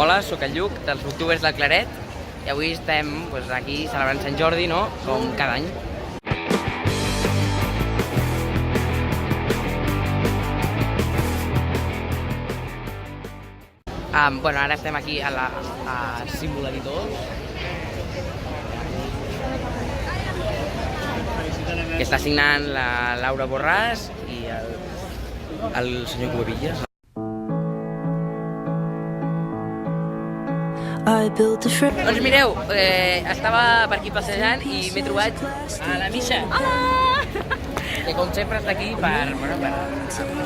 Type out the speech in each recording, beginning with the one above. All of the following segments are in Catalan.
Hola, sóc el Lluc, dels Booktubers del Claret, i avui estem aquí celebrant Sant Jordi, no?, com cada any. Ara estem aquí a Símbol Editors, que està signant la Laura Borràs i el senyor Cuevillas. Doncs mireu, estava per aquí passejant i m'he trobat a la Misha. Hola! Que com sempre està aquí per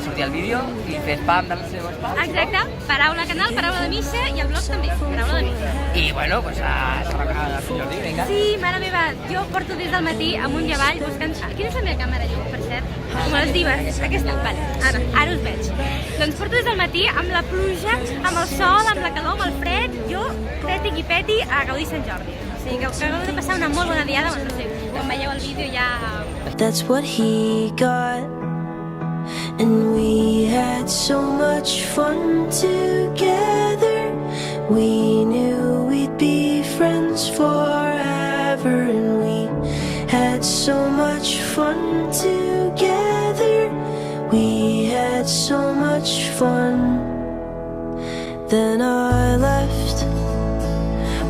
sortir al vídeo i fer spam del seu spam. Exacte, paraula canal, paraula de missa i el blog també, paraula de missa. I bueno, a Sant Jordi, vinga. Sí, mare meva, jo porto des del matí amunt i avall buscant... Quina és la meva càmera, Lluc, per cert? Com les divas. Aquesta, vale, ara us veig. Doncs porto des del matí amb la pluja, amb el sol, amb la calor, amb el fred, jo peti i peti a gaudir Sant Jordi. O sigui que acabo de passar una molt bona diada, no sé, quan veieu el vídeo ja... That's what he got, and we had so much fun together. We knew we'd be friends forever, and we had so much fun together. We had so much fun. Then I left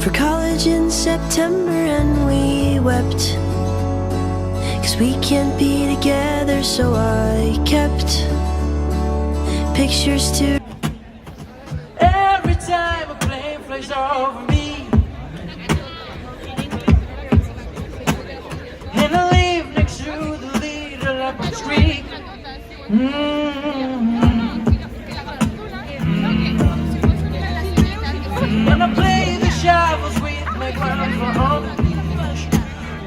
for college in September, and we wept. 'Cause we can't be together, so I kept pictures to. Every time a plane flies over me, and I live next to the Little Leopard Creek. And I play the shovels with my grandpa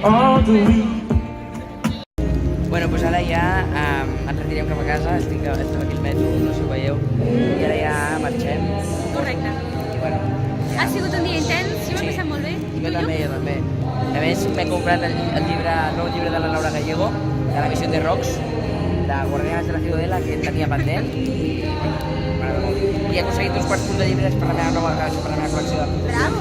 all the week. Bueno, doncs ara ja ens retirem cap a casa, estem aquí al metro, no sé si ho veieu, i ara ja marxem. Correcte. I bueno, Ha sigut un dia intens, jo m'ho he passat molt bé. jo també, jo també. A més, m'he comprat el nou llibre de la Laura Gallego, de la Misión de Rocks, de Guardianes de la Ciudadela, que tenia pendent. I he aconseguit uns quants punts de llibres per la meva nova col·lecció de... Bravo!